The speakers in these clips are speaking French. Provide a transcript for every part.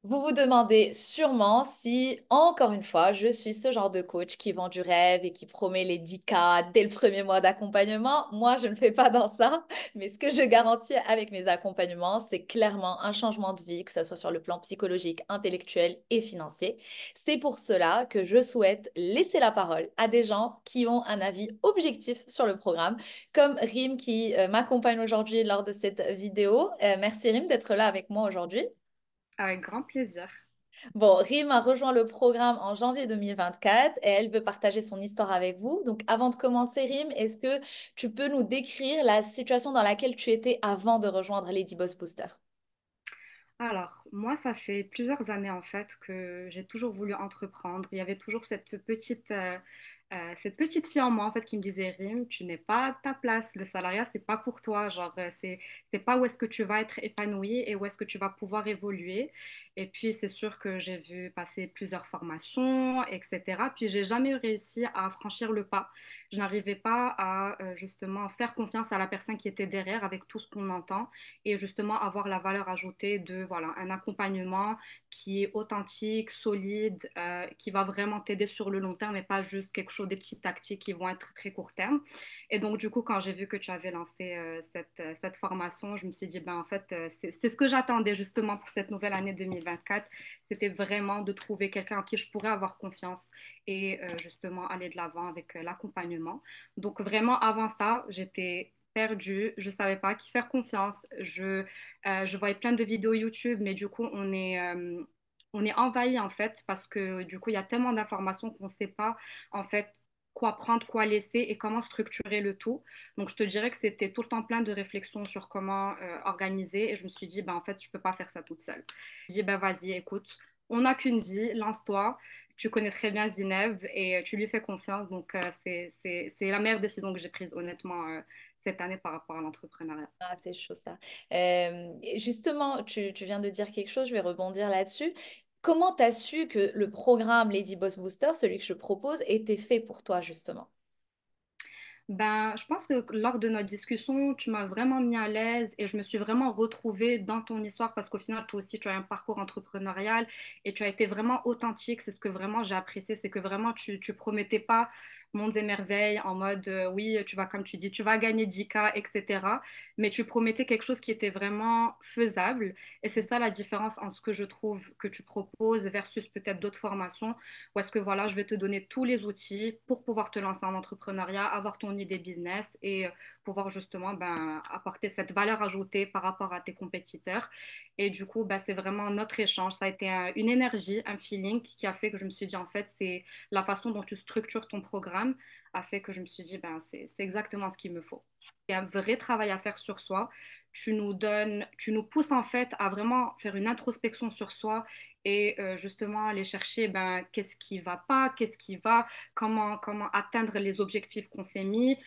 Vous vous demandez sûrement si, encore une fois, je suis ce genre de coach qui vend du rêve et qui promet les 10K dès le premier mois d'accompagnement. Moi, je ne fais pas dans ça, mais ce que je garantis avec mes accompagnements, c'est clairement un changement de vie, que ce soit sur le plan psychologique, intellectuel et financier. C'est pour cela que je souhaite laisser la parole à des gens qui ont un avis objectif sur le programme, comme Rim qui m'accompagne aujourd'hui lors de cette vidéo. Merci Rim d'être là avec moi aujourd'hui. Avec grand plaisir. Bon, Rim a rejoint le programme en janvier 2024 et elle veut partager son histoire avec vous. Donc, avant de commencer, Rim, est-ce que tu peux nous décrire la situation dans laquelle tu étais avant de rejoindre Lady Boss Booster? Alors, moi, ça fait plusieurs années en fait que j'ai toujours voulu entreprendre. Il y avait toujours cette petite fille en moi en fait qui me disait, Rim, tu n'es pas à ta place. Le salariat, c'est pas pour toi. Genre, c'est pas où est-ce que tu vas être épanouie et où est-ce que tu vas pouvoir évoluer. Et puis, c'est sûr que j'ai vu passer plusieurs formations, etc. Puis, j'ai jamais réussi à franchir le pas. Je n'arrivais pas à justement faire confiance à la personne qui était derrière avec tout ce qu'on entend et justement avoir la valeur ajoutée de voilà, un accompagnement qui est authentique, solide, qui va vraiment t'aider sur le long terme et pas juste quelque chose, des petites tactiques qui vont être très court terme. Et donc, du coup, quand j'ai vu que tu avais lancé cette formation, je me suis dit, ben, en fait, c'est ce que j'attendais justement pour cette nouvelle année 2024. C'était vraiment de trouver quelqu'un en qui je pourrais avoir confiance et justement aller de l'avant avec l'accompagnement. Donc, vraiment, avant ça, j'étais perdue, je savais pas à qui faire confiance. Je voyais plein de vidéos YouTube, mais du coup, on est envahi en fait parce que du coup, il y a tellement d'informations qu'on ne sait pas en fait quoi prendre, quoi laisser et comment structurer le tout. Donc, je te dirais que c'était tout le temps plein de réflexions sur comment organiser et je me suis dit, ben, en fait, je peux pas faire ça toute seule. J'ai dit, ben, vas-y, écoute, on n'a qu'une vie, lance-toi. Tu connais très bien Zineb et tu lui fais confiance. Donc, c'est la meilleure décision que j'ai prise, honnêtement, cette année par rapport à l'entrepreneuriat. Ah, c'est chaud ça. Et justement, tu viens de dire quelque chose, je vais rebondir là-dessus. Comment tu as su que le programme Lady Boss Booster, celui que je propose, était fait pour toi, justement? Ben, je pense que lors de notre discussion, tu m'as vraiment mis à l'aise et je me suis vraiment retrouvée dans ton histoire parce qu'au final, toi aussi, tu as un parcours entrepreneurial et tu as été vraiment authentique. C'est ce que vraiment j'ai apprécié, c'est que vraiment, tu promettais pas mondes et merveilles en mode, oui, tu vas, comme tu dis, tu vas gagner 10K, etc. Mais tu promettais quelque chose qui était vraiment faisable. Et c'est ça la différence entre ce que je trouve que tu proposes versus peut-être d'autres formations où est-ce que voilà, je vais te donner tous les outils pour pouvoir te lancer en entrepreneuriat, avoir ton idée business et pouvoir justement ben, apporter cette valeur ajoutée par rapport à tes compétiteurs. Et du coup, ben, c'est vraiment notre échange. Ça a été une énergie, un feeling qui a fait que je me suis dit, en fait, c'est la façon dont tu structures ton programme a fait que je me suis dit, ben, c'est exactement ce qu'il me faut. Il y a un vrai travail à faire sur soi. Tu nous pousses en fait à vraiment faire une introspection sur soi et justement aller chercher ben, qu'est-ce qui va pas, qu'est-ce qui va, comment atteindre les objectifs qu'on s'est mis.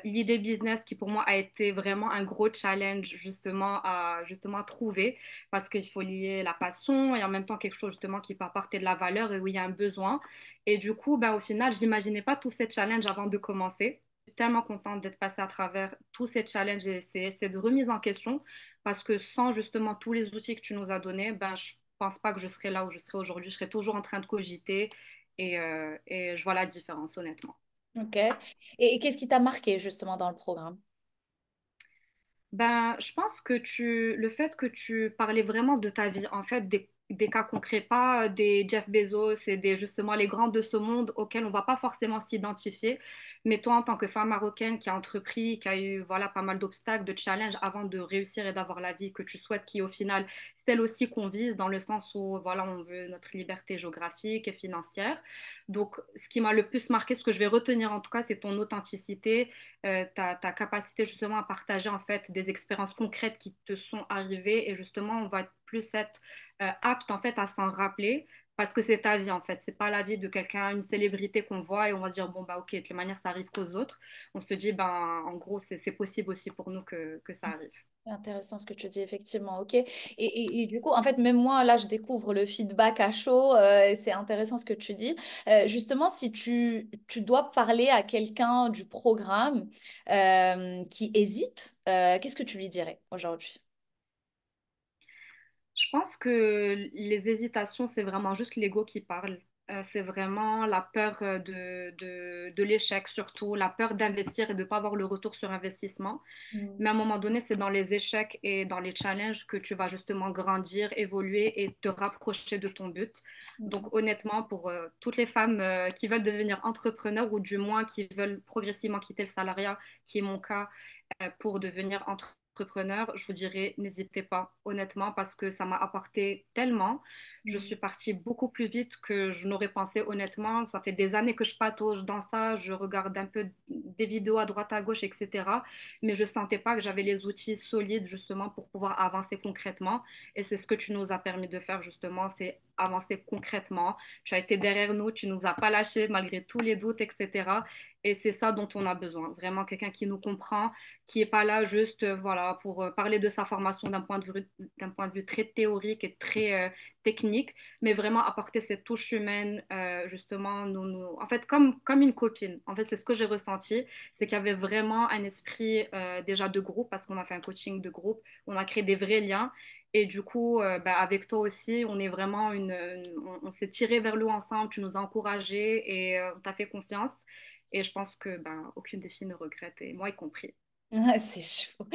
L'idée business qui pour moi a été vraiment un gros challenge justement à trouver parce qu'il faut lier la passion et en même temps quelque chose justement qui peut apporter de la valeur et où il y a un besoin. Et du coup, ben, au final, j'imaginais pas tous ces challenges avant de commencer. Je suis tellement contente d'être passée à travers tous ces challenges et ces de remise en question parce que sans justement tous les outils que tu nous as donnés, ben, je pense pas que je serais là où je serais aujourd'hui. Je serais toujours en train de cogiter et je vois la différence, honnêtement. Ok. Et qu'est-ce qui t'a marqué, justement, dans le programme? Ben, je pense que le fait que tu parlais vraiment de ta vie, en fait, des cas concrets, pas des Jeff Bezos et des, justement, les grands de ce monde auxquels on va pas forcément s'identifier. Mais toi, en tant que femme marocaine qui a entrepris, qui a eu, voilà, pas mal d'obstacles, de challenges avant de réussir et d'avoir la vie que tu souhaites, qui, au final, celle aussi qu'on vise dans le sens où, voilà, on veut notre liberté géographique et financière. Donc, ce qui m'a le plus marqué, ce que je vais retenir en tout cas, c'est ton authenticité, ta capacité justement à partager en fait des expériences concrètes qui te sont arrivées et justement on va plus être apte en fait à s'en rappeler parce que c'est ta vie en fait, c'est pas la vie de quelqu'un, une célébrité qu'on voit et on va se dire bon bah ok, de toute manière ça arrive qu'aux autres. On se dit ben en gros c'est possible aussi pour nous que ça arrive. C'est intéressant ce que tu dis, effectivement, ok. Et du coup, en fait, même moi, là, je découvre le feedback à chaud. Et c'est intéressant ce que tu dis. Justement, si tu dois parler à quelqu'un du programme qui hésite, qu'est-ce que tu lui dirais aujourd'hui? Je pense que les hésitations, c'est vraiment juste l'ego qui parle. C'est vraiment la peur de l'échec, surtout la peur d'investir et de ne pas avoir le retour sur investissement. Mm. Mais à un moment donné, c'est dans les échecs et dans les challenges que tu vas justement grandir, évoluer et te rapprocher de ton but. Mm. Donc honnêtement, pour toutes les femmes qui veulent devenir entrepreneurs ou du moins qui veulent progressivement quitter le salariat, qui est mon cas, pour devenir entrepreneur, je vous dirais, n'hésitez pas, honnêtement, parce que ça m'a apporté tellement. Je Mm. suis partie beaucoup plus vite que je n'aurais pensé, honnêtement. Ça fait des années que je patauge dans ça, je regarde un peu des vidéos à droite à gauche, etc. Mais je sentais pas que j'avais les outils solides, justement, pour pouvoir avancer concrètement. Et c'est ce que tu nous as permis de faire, justement, c'est avancer concrètement. Tu as été derrière nous, tu nous as pas lâchés malgré tous les doutes, etc. Et c'est ça dont on a besoin. Vraiment quelqu'un qui nous comprend, qui n'est pas là juste voilà, pour parler de sa formation d'un point de vue très théorique et très technique, mais vraiment apporter cette touche humaine, justement, en fait, comme une copine. En fait, c'est ce que j'ai ressenti, c'est qu'il y avait vraiment un esprit déjà de groupe, parce qu'on a fait un coaching de groupe, on a créé des vrais liens, et du coup, bah, avec toi aussi, on est vraiment on s'est tiré vers le haut ensemble, tu nous as encouragés et on t'a fait confiance. Et je pense que ben, aucune des filles ne regrette, et moi y compris. Ah, c'est chaud.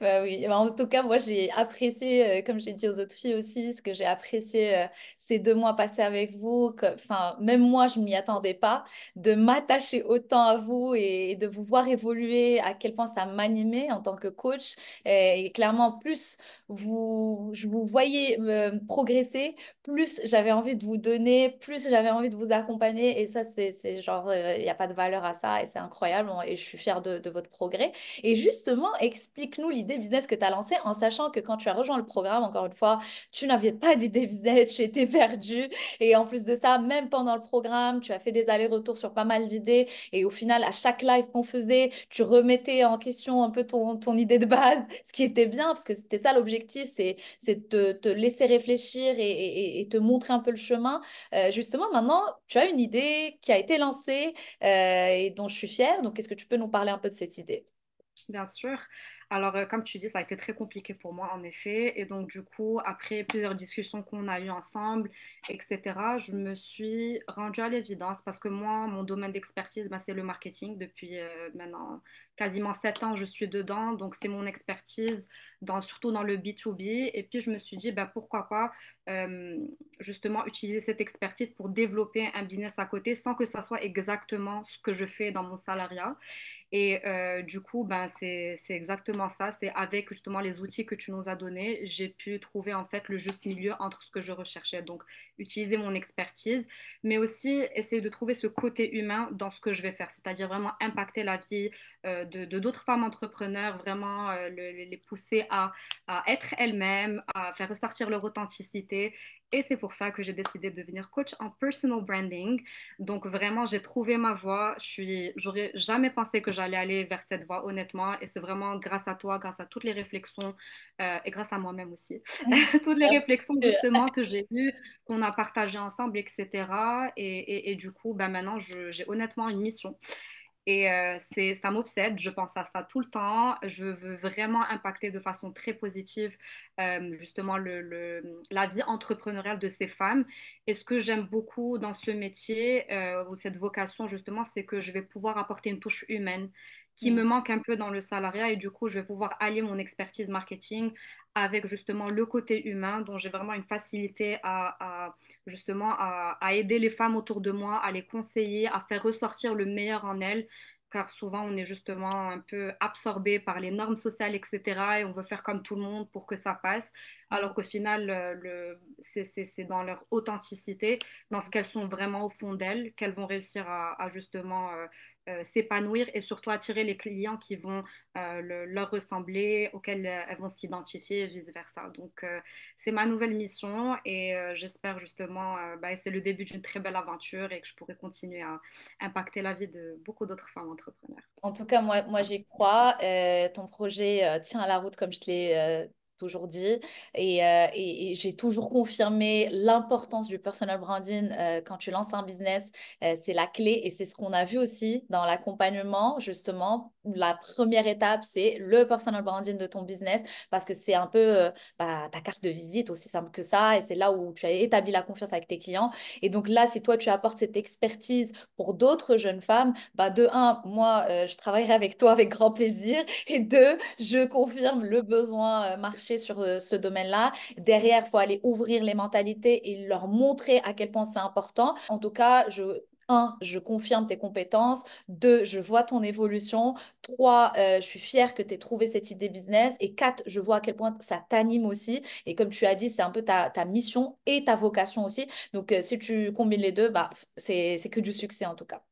Bah oui. Bah, en tout cas, moi, j'ai apprécié, comme j'ai dit aux autres filles aussi, ce que j'ai apprécié ces 2 mois passés avec vous. Enfin, même moi, je m'y attendais pas, de m'attacher autant à vous et de vous voir évoluer, à quel point ça m'animait en tant que coach. Et clairement, plus je vous voyais progresser, plus j'avais envie de vous donner, plus j'avais envie de vous accompagner. Et ça, c'est genre, il n'y a pas de valeur à ça et c'est incroyable. Et je suis fière de votre progrès. Et justement, explique-nous l'idée business que tu as lancée en sachant que quand tu as rejoint le programme, encore une fois, tu n'avais pas d'idée business, tu étais perdu. Et en plus de ça, même pendant le programme, tu as fait des allers-retours sur pas mal d'idées. Et au final, à chaque live qu'on faisait, tu remettais en question un peu ton idée de base, ce qui était bien parce que c'était ça l'objectif, c'est de te laisser réfléchir et te montrer un peu le chemin. Justement, maintenant, tu as une idée qui a été lancée et dont je suis fière. Donc, est-ce que tu peux nous parler un peu de cette idée? Bien sûr. Alors, comme tu dis, ça a été très compliqué pour moi, en effet. Et donc, du coup, après plusieurs discussions qu'on a eues ensemble, etc., je me suis rendue à l'évidence parce que moi, mon domaine d'expertise, ben, c'est le marketing. Depuis maintenant quasiment 7 ans, je suis dedans. Donc, c'est mon expertise, surtout dans le B2B. Et puis, je me suis dit, ben, pourquoi pas euh, justement utiliser cette expertise pour développer un business à côté sans que ça soit exactement ce que je fais dans mon salariat. Et du coup, ben, c'est exactement ça. C'est avec justement les outils que tu nous as donnés, j'ai pu trouver en fait le juste milieu entre ce que je recherchais. Donc, utiliser mon expertise, mais aussi essayer de trouver ce côté humain dans ce que je vais faire, c'est-à-dire vraiment impacter la vie de d'autres femmes entrepreneurs, vraiment les pousser à être elles-mêmes, à faire ressortir leur authenticité. Et c'est pour ça que j'ai décidé de devenir coach en personal branding. Donc vraiment, j'ai trouvé ma voie. J'aurais jamais pensé que j'allais aller vers cette voie, honnêtement. Et c'est vraiment grâce à toi, grâce à toutes les réflexions et grâce à moi-même aussi, toutes les Bien réflexions sûr. justement que j'ai eues, qu'on a partagées ensemble, etc. Et du coup, ben maintenant, j'ai honnêtement une mission. Et ça m'obsède, je pense à ça tout le temps. Je veux vraiment impacter de façon très positive justement la vie entrepreneuriale de ces femmes. Et ce que j'aime beaucoup dans ce métier ou cette vocation justement, c'est que je vais pouvoir apporter une touche humaine qui me Mm. manque un peu dans le salariat et du coup, je vais pouvoir allier mon expertise marketing avec justement le côté humain dont j'ai vraiment une facilité justement à aider les femmes autour de moi, à les conseiller, à faire ressortir le meilleur en elles car souvent on est justement un peu absorbé par les normes sociales, etc. Et on veut faire comme tout le monde pour que ça passe, alors qu'au final, c'est dans leur authenticité, dans ce qu'elles sont vraiment au fond d'elles, qu'elles vont réussir à justement s'épanouir et surtout attirer les clients qui vont leur ressembler, auxquels elles vont s'identifier et vice-versa. Donc, c'est ma nouvelle mission et j'espère justement, bah, c'est le début d'une très belle aventure et que je pourrai continuer à impacter la vie de beaucoup d'autres femmes entrepreneurs. En tout cas, moi j'y crois. Ton projet tient la route comme je te l'ai toujours dit. Et j'ai toujours confirmé l'importance du personal branding quand tu lances un business. C'est la clé et c'est ce qu'on a vu aussi dans l'accompagnement, justement. La première étape, c'est le personal branding de ton business parce que c'est un peu ta carte de visite, aussi simple que ça. Et c'est là où tu as établi la confiance avec tes clients. Et donc là, si toi, tu apportes cette expertise pour d'autres jeunes femmes, bah de un, moi, je travaillerai avec toi avec grand plaisir. Et deux, je confirme le besoin marché sur ce domaine-là. Derrière, il faut aller ouvrir les mentalités et leur montrer à quel point c'est important. En tout cas, je confirme tes compétences. Deux, je vois ton évolution. Trois, je suis fière que tu aies trouvé cette idée business. Et quatre, je vois à quel point ça t'anime aussi. Et comme tu as dit, c'est un peu ta mission et ta vocation aussi. Donc, si tu combines les deux, bah, c'est que du succès en tout cas.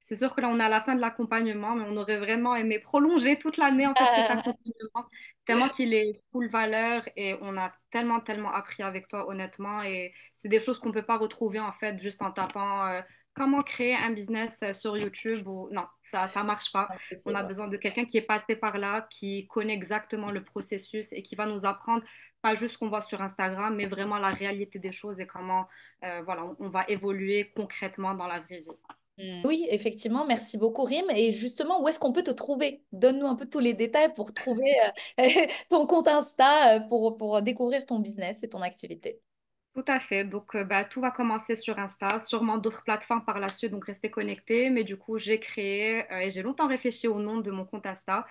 C'est sûr que là, on est à la fin de l'accompagnement, mais on aurait vraiment aimé prolonger toute l'année, en fait, cet accompagnement, tellement qu'il est full valeur et on a tellement, tellement appris avec toi, honnêtement. Et c'est des choses qu'on ne peut pas retrouver, en fait, juste en tapant comment créer un business sur YouTube ou non, ça ne marche pas. On a Impossible. besoin de quelqu'un qui est passé par là, qui connaît exactement le processus et qui va nous apprendre pas juste ce qu'on voit sur Instagram, mais vraiment la réalité des choses et comment voilà, on va évoluer concrètement dans la vraie vie. Oui, effectivement, merci beaucoup Rim. Et justement, où est-ce qu'on peut te trouver? Donne-nous un peu tous les détails pour trouver ton compte Insta pour découvrir ton business et ton activité. Tout à fait. Donc, bah, tout va commencer sur Insta, sûrement d'autres plateformes par la suite, donc restez connectés. Mais du coup, j'ai créé et j'ai longtemps réfléchi au nom de mon compte Insta.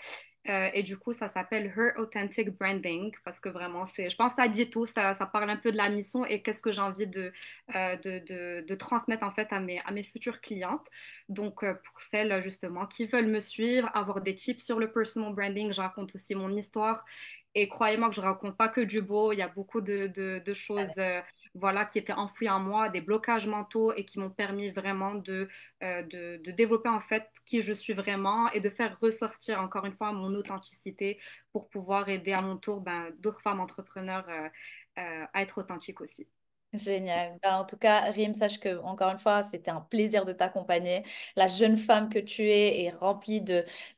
Et du coup, ça s'appelle Her Authentic Branding parce que vraiment, je pense que ça dit tout, ça parle un peu de la mission et qu'est-ce que j'ai envie de transmettre en fait à mes futures clientes. Donc, pour celles justement qui veulent me suivre, avoir des tips sur le personal branding, je raconte aussi mon histoire. Et croyez-moi que je raconte pas que du beau, il y a beaucoup de choses voilà, qui étaient enfouis en moi, des blocages mentaux et qui m'ont permis vraiment de développer en fait qui je suis vraiment et de faire ressortir encore une fois mon authenticité pour pouvoir aider à mon tour ben, d'autres femmes entrepreneurs à être authentiques aussi. Génial. Ben, en tout cas, Rim, sache que, encore une fois, c'était un plaisir de t'accompagner. La jeune femme que tu es est remplie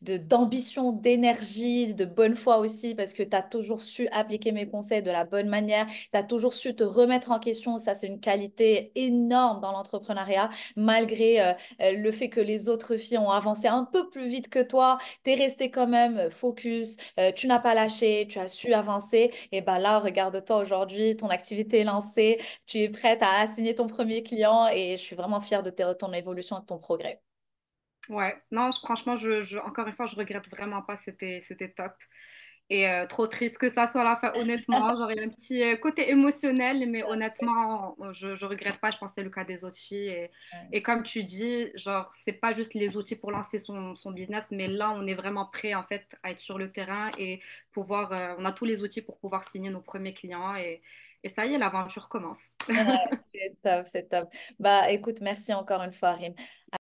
d'ambition, d'énergie, de bonne foi aussi, parce que tu as toujours su appliquer mes conseils de la bonne manière. Tu as toujours su te remettre en question. Ça, c'est une qualité énorme dans l'entrepreneuriat, malgré le fait que les autres filles ont avancé un peu plus vite que toi. Tu es resté quand même focus. Tu n'as pas lâché. Tu as su avancer. Et ben là, regarde-toi aujourd'hui, ton activité est lancée. Tu es prête à assigner ton premier client et je suis vraiment fière de ton évolution et de ton progrès. Ouais, non, franchement, encore une fois, je regrette vraiment pas, c'était top. Et trop triste que ça soit la fin, honnêtement. Genre, il y a un petit côté émotionnel, mais honnêtement, je regrette pas. Je pense que c'est le cas des autres filles. Et comme tu dis, genre, c'est pas juste les outils pour lancer son business, mais là, on est vraiment prêt, en fait, à être sur le terrain et pouvoir, on a tous les outils pour pouvoir signer nos premiers clients. Et ça y est, l'aventure commence. Ouais, c'est top, c'est top. Bah écoute, merci encore une fois, Rim.